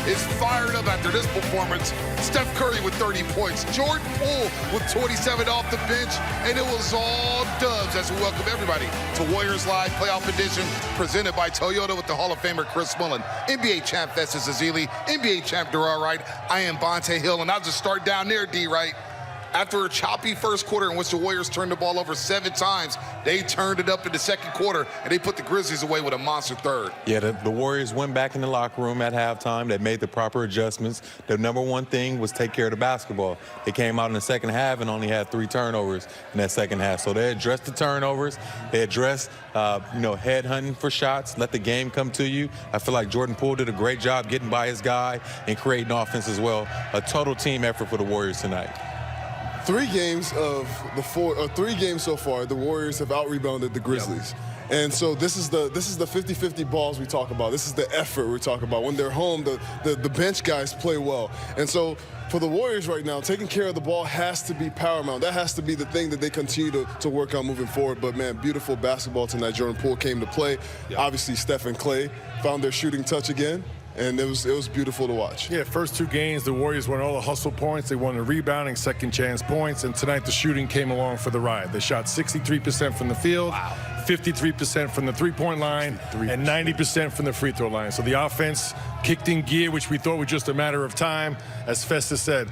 is fired up after this performance. Steph Curry with 30 points, Jordan Poole with 27 off the bench, and it was all dubs as we welcome everybody to Warriors Live Playoff Edition, presented by Toyota with the Hall of Famer Chris Mullin, NBA champ Festus Ezeli, NBA champ Darrell Wright. I am Bonte Hill, and I'll just start down there, D. Wright. After a choppy first quarter in which the Warriors turned the ball over 7 times, they turned it up in the second quarter, and they put the Grizzlies away with a monster third. Yeah, the Warriors went back in the locker room at halftime. They made the proper adjustments. The number one thing was take care of the basketball. They came out in the second half and only had 3 turnovers in that second half. So they addressed the turnovers. They addressed, head hunting for shots, let the game come to you. I feel like Jordan Poole did a great job getting by his guy and creating offense as well. A total team effort for the Warriors tonight. 3 games of the 3 games so far, the Warriors have out-rebounded the Grizzlies. Yep. And so this is the 50-50 balls we talk about. This is the effort we talk about. When they're home, the bench guys play well. And so for the Warriors right now, taking care of the ball has to be paramount. That has to be the thing that they continue to work on moving forward. But, man, beautiful basketball tonight. Jordan Poole came to play. Yep. Obviously, Steph and Klay found their shooting touch again. And it was beautiful to watch. Yeah, first 2 games, the Warriors won all the hustle points. They won the rebounding, second chance points. And tonight, the shooting came along for the ride. They shot 63% from the field, 53% from the three-point line, and 90% from the free throw line. So the offense kicked in gear, which we thought was just a matter of time. As Festus said,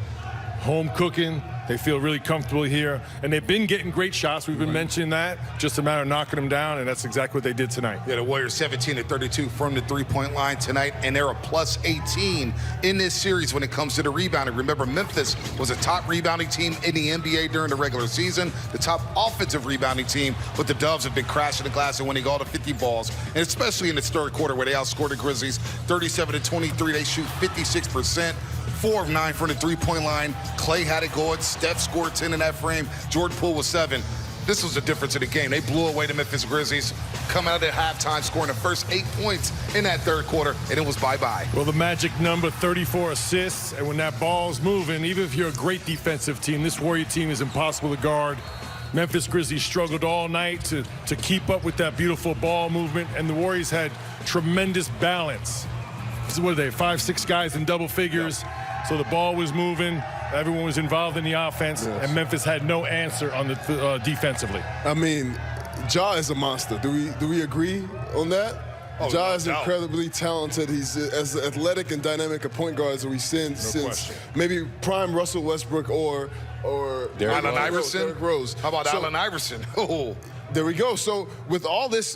home cooking. They feel really comfortable here. And they've been getting great shots. We've been mentioning that. Just a matter of knocking them down, and that's exactly what they did tonight. Yeah, the Warriors 17-32 from the three-point line tonight, and they're a plus 18 in this series when it comes to the rebounding. Remember, Memphis was a top rebounding team in the NBA during the regular season, the top offensive rebounding team, but the Dubs have been crashing the glass and winning all the 50 balls, and especially in this third quarter where they outscored the Grizzlies 37-23. They shoot 56%. 4 of 9 from the three-point line. Klay had it going. Steph scored 10 in that frame. Jordan Poole was 7. This was the difference in the game. They blew away the Memphis Grizzlies, coming out at halftime, scoring the first 8 points in that third quarter, and it was bye-bye. Well, the magic number, 34 assists, and when that ball's moving, even if you're a great defensive team, this Warrior team is impossible to guard. Memphis Grizzlies struggled all night to keep up with that beautiful ball movement, and the Warriors had tremendous balance. What are they, 5-6 guys in double figures? Yep. So the ball was moving, everyone was involved in the offense, yes. And Memphis had no answer on the defensively. I mean, Ja is a monster. Do we agree on that? Oh, Ja is incredibly talented. He's as athletic and dynamic a point guard as we've seen since maybe prime Russell Westbrook or Allen Iverson. Derrick Rose. How about Allen Iverson? Oh. There we go. So with all this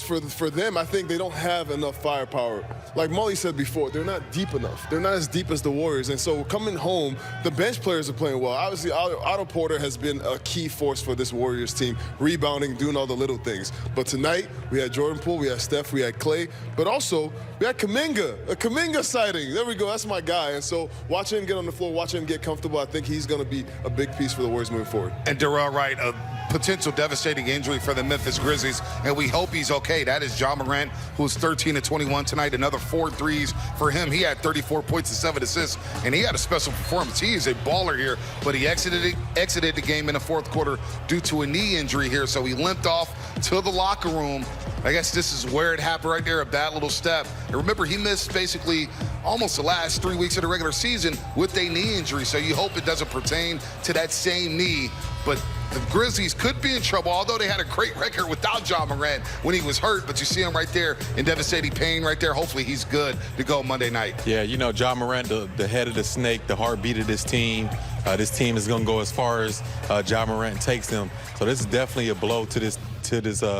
for them, I think they don't have enough firepower. Like Molly said before, they're not deep enough. They're not as deep as the Warriors. And so coming home, the bench players are playing well. Obviously, Otto Porter has been a key force for this Warriors team, rebounding, doing all the little things. But tonight, we had Jordan Poole, we had Steph, we had Klay, but also we had Kuminga, a Kuminga sighting. There we go. That's my guy. And so watching him get on the floor, watching him get comfortable, I think he's going to be a big piece for the Warriors moving forward. And Darrell Wright, a potential devastating injury for the Memphis Grizzlies, and we hope he's okay. That is Ja Morant, who's 13-21 tonight, another 4 threes for him. He had 34 points and 7 assists, and he had a special performance. He is a baller here, but he exited the game in the fourth quarter due to a knee injury here, so he limped off to the locker room. I guess this is where it happened right there, a bad little step. And remember, he missed basically almost the last 3 weeks of the regular season with a knee injury, so you hope it doesn't pertain to that same knee. But the Grizzlies could be in trouble, although they had a great record without Ja Morant when he was hurt. But you see him right there in devastating pain right there. Hopefully he's good to go Monday night. Yeah, you know, Ja Morant, the head of the snake, the heartbeat of this team. This team is going to go as far as Ja Morant takes them. So this is definitely a blow to this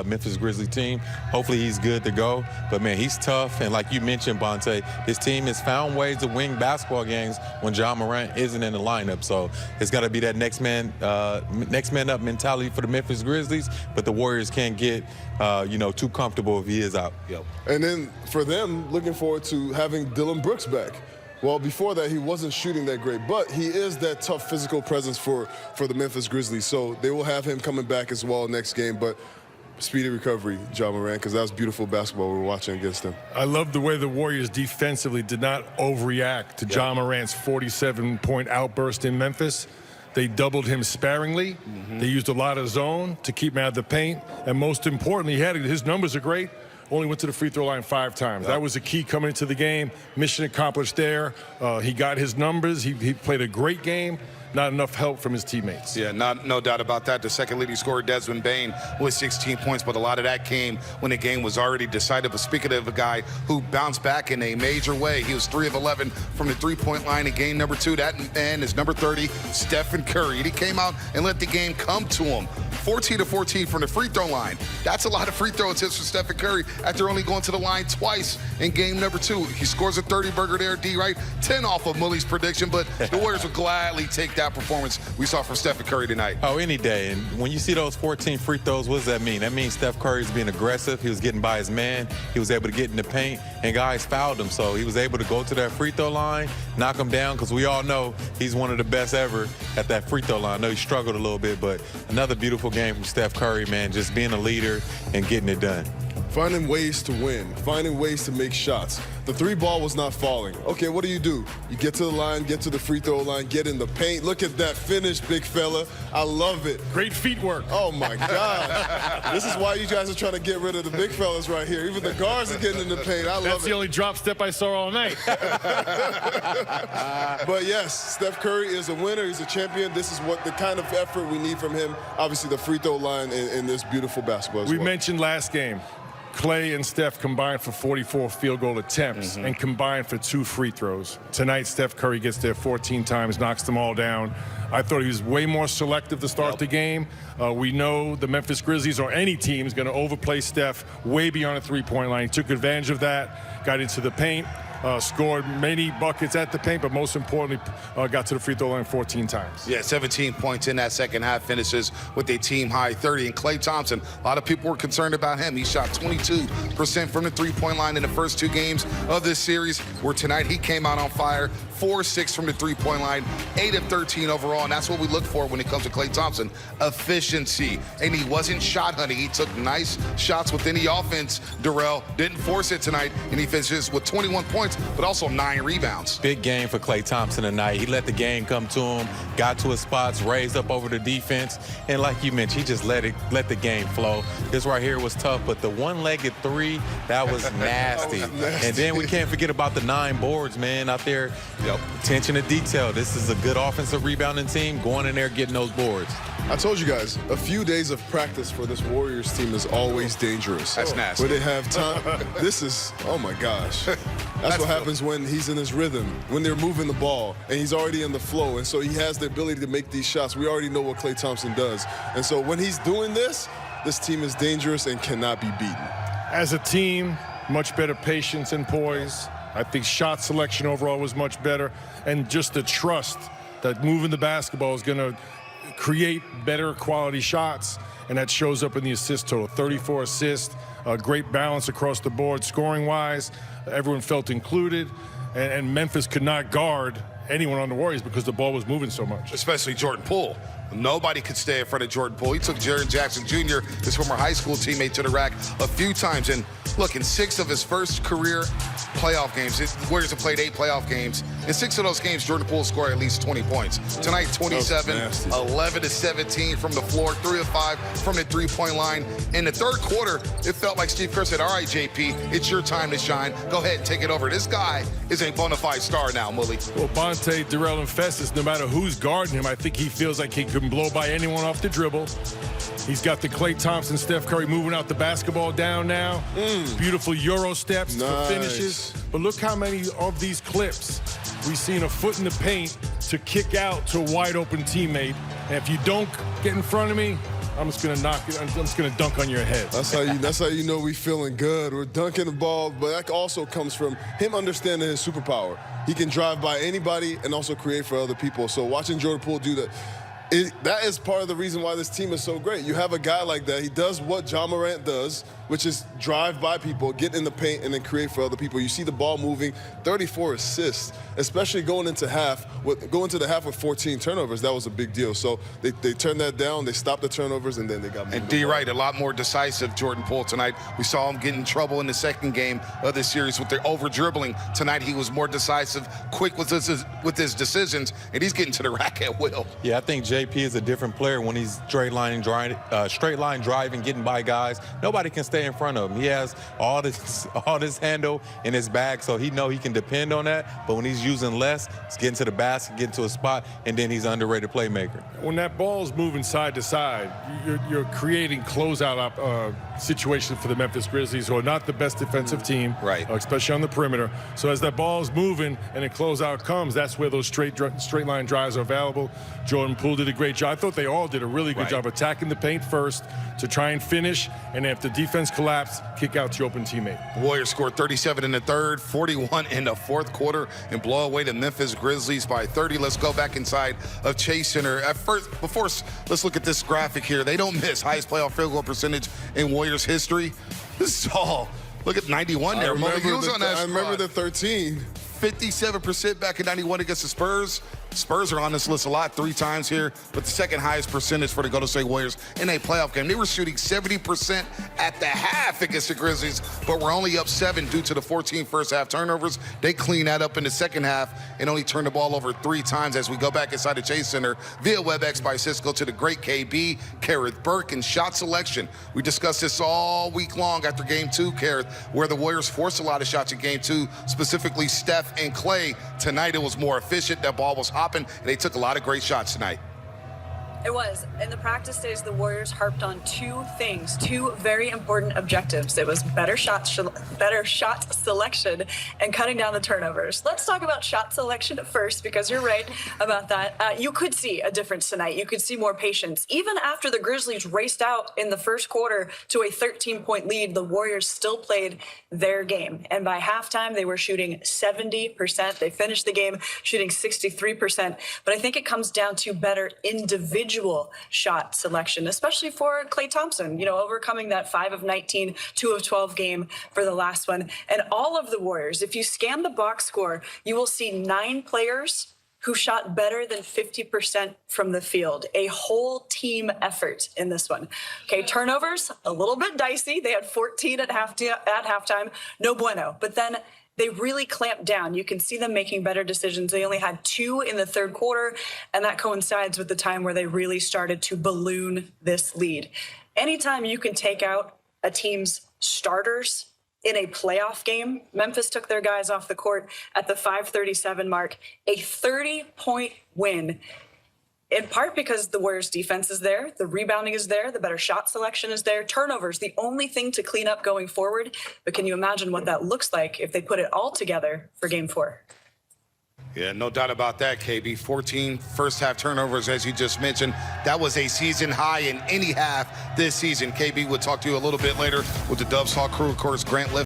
Memphis Grizzlies team. Hopefully he's good to go. But, man, he's tough. And like you mentioned, Bonte, this team has found ways to win basketball games when Ja Morant isn't in the lineup. So it's got to be that next man up mentality for the Memphis Grizzlies. But the Warriors can't get, too comfortable if he is out. Yep. And then for them, looking forward to having Dillon Brooks back. Well, before that, he wasn't shooting that great, but he is that tough physical presence for the Memphis Grizzlies. So they will have him coming back as well next game. But speedy recovery, Ja Morant, because that was beautiful basketball we were watching against him. I love the way the Warriors defensively did not overreact to Ja Morant's 47-point outburst in Memphis. They doubled him sparingly. They used a lot of zone to keep him out of the paint. And most importantly, his numbers are great. only went to the free throw line 5 times. That was the key coming into the game. Mission accomplished there. He got his numbers. He played a great game. Not enough help from his teammates. Yeah, no doubt about that. The second leading scorer, Desmond Bane, with 16 points, but a lot of that came when the game was already decided. But speaking of a guy who bounced back in a major way, he was 3 of 11 from the three-point line in game number 2. That man is number 30, Steph Curry. And he came out and let the game come to him. 14 of 14 from the free throw line. That's a lot of free throw attempts for Steph Curry after only going to the line twice in game number 2. He scores a 30-burger there, D, right? 10 off of Millie's prediction, but the Warriors would gladly take that performance we saw from Steph Curry tonight. Oh, any day. And when you see those 14 free throws, what does that mean? That means Steph Curry's being aggressive. He was getting by his man. He was able to get in the paint, and guys fouled him. So he was able to go to that free throw line, knock him down, because we all know he's one of the best ever at that free throw line. I know he struggled a little bit, but another beautiful game from Steph Curry, man, just being a leader and getting it done. Finding ways to win, finding ways to make shots. The 3-ball was not falling. Okay, what do? You get to the line, get to the free throw line, get in the paint. Look at that finish, big fella. I love it. Great feet work. Oh, my God. This is why you guys are trying to get rid of the big fellas right here. Even the guards are getting in the paint. I love it. That's the only drop step I saw all night. But, yes, Steph Curry is a winner. He's a champion. This is what the kind of effort we need from him. Obviously, the free throw line in this beautiful basketball as well. We mentioned last game. Clay and Steph combined for 44 field goal attempts and combined for 2 free throws. Tonight, Steph Curry gets there 14 times, knocks them all down. I thought he was way more selective to start the game. We know the Memphis Grizzlies or any team is going to overplay Steph way beyond the three-point line. He took advantage of that, got into the paint, scored many buckets at the paint, but most importantly, got to the free throw line 14 times. Yeah, 17 points in that second half, finishes with a team-high 30. And Klay Thompson, a lot of people were concerned about him. He shot 22% from the three-point line in the first 2 games of this series, where tonight he came out on fire. 4-6 from the three-point line, 8 of 13 overall, and that's what we look for when it comes to Klay Thompson, efficiency. And he wasn't shot hunting. He took nice shots within the offense, Darrell. Didn't force it tonight, and he finishes with 21 points, but also 9 rebounds. Big game for Klay Thompson tonight. He let the game come to him, got to his spots, raised up over the defense, and like you mentioned, he just let the game flow. This right here was tough, but the one-legged 3, that was nasty. And then we can't forget about the 9 boards, man, out there. Attention to detail. This is a good offensive rebounding team going in there getting those boards. I told you guys, a few days of practice for this Warriors team is always dangerous. That's nasty. Where they have time. This is, oh my gosh. That's what happens when he's in his rhythm, when they're moving the ball, and he's already in the flow, and so he has the ability to make these shots. We already know what Klay Thompson does. And so when he's doing this team is dangerous and cannot be beaten. As a team, much better patience and poise. I think shot selection overall was much better, and just the trust that moving the basketball is going to create better quality shots, and that shows up in the assist total. 34 assists, great balance across the board scoring-wise. Everyone felt included, and Memphis could not guard anyone on the Warriors because the ball was moving so much. Especially Jordan Poole. Nobody could stay in front of Jordan Poole. He took Jaren Jackson Jr., his former high school teammate, to the rack a few times. And look, in 6 of his first career playoff games, the Warriors have played 8 playoff games. In 6 of those games, Jordan Poole scored at least 20 points. Tonight, 27, 11 to 17 from the floor, 3 of 5 from the three-point line. In the third quarter, it felt like Steve Kerr said, all right, JP, it's your time to shine. Go ahead and take it over. This guy is a bona fide star now, Mully. Well, Bonte, Darrell, and Festus, no matter who's guarding him, I think he feels like he can blow by anyone off the dribble. He's got the Klay Thompson, Steph Curry moving out the basketball down now. Beautiful Euro steps for finishes. But look how many of these clips we've seen a foot in the paint to kick out to a wide open teammate. And if you don't get in front of me, I'm just gonna knock it. I'm just gonna dunk on your head. That's how you know we feeling good. We're dunking the ball, but that also comes from him understanding his superpower. He can drive by anybody and also create for other people. So watching Jordan Poole do that, that is part of the reason why this team is so great. You have a guy like that. He does what Ja Morant does, which is drive by people, get in the paint, and then create for other people. You see the ball moving, 34 assists, especially going into the half with 14 turnovers. That was a big deal. So they turned that down, they stopped the turnovers, and then they got moving. And D. Wright, a lot more decisive Jordan Poole tonight. We saw him get in trouble in the second game of this series with the over-dribbling. Tonight he was more decisive, quick with his decisions, and he's getting to the rack at will. Yeah, I think JP is a different player when he's straight line driving, getting by guys. Nobody can stay in front of him. He has all this handle in his bag, so he know he can depend on that. But when he's using less, he's getting to the basket, getting to a spot, and then he's an underrated playmaker. When that ball's moving side to side, you're creating closeout situations for the Memphis Grizzlies, who are not the best defensive team, right? Especially on the perimeter. So as that ball's moving and a closeout comes, that's where those straight line drives are available. Jordan Poole did a great job. I thought they all did a really good job attacking the paint first to try and finish, and if the defense collapsed, kick out to your open teammate. Warriors scored 37 in the third, 41 in the fourth quarter, and blow away the Memphis Grizzlies by 30. Let's go back inside of Chase Center. Let's look at this graphic here. They don't miss. Highest playoff field goal percentage in Warriors history. This is all. Look at 91 there. I remember the 13. 57% back in 91 against the Spurs. Spurs are on this list a lot, 3 times here, but the second highest percentage for the Golden State Warriors in a playoff game. They were shooting 70% at the half against the Grizzlies, but we're only up 7 due to the 14 first half turnovers. They clean that up in the second half and only turn the ball over 3 times as we go back inside the Chase Center via WebEx by Cisco to the great KB, Kareth Burke, and shot selection. We discussed this all week long after game 2, Kareth, where the Warriors forced a lot of shots in game 2, specifically Steph and Clay. Tonight it was more efficient. That ball was hopping, and they took a lot of great shots tonight. It was. In the practice days, the Warriors harped on 2 things, 2 very important objectives. It was better shot selection and cutting down the turnovers. Let's talk about shot selection at first, because you're right about that. You could see a difference tonight. You could see more patience. Even after the Grizzlies raced out in the first quarter to a 13-point lead, the Warriors still played their game. And by halftime, they were shooting 70%. They finished the game shooting 63%. But I think it comes down to better individual shot selection, especially for Klay Thompson, overcoming that 5 of 19, 2 of 12 game for the last one. And all of the Warriors, if you scan the box score, you will see 9 players who shot better than 50% from the field. A whole team effort in this one. Okay, turnovers, a little bit dicey. They had 14 at halftime, no bueno. But then they really clamped down. You can see them making better decisions. They only had 2 in the third quarter, and that coincides with the time where they really started to balloon this lead. Anytime you can take out a team's starters in a playoff game, Memphis took their guys off the court at the 5:37 mark, a 30-point win. In part because the Warriors' defense is there, the rebounding is there, the better shot selection is there, turnovers, the only thing to clean up going forward. But can you imagine what that looks like if they put it all together for Game 4? Yeah, no doubt about that, KB. 14 first half turnovers, as you just mentioned. That was a season high in any half this season. KB, we'll talk to you a little bit later with the Dubs Hawk crew. Of course, Grant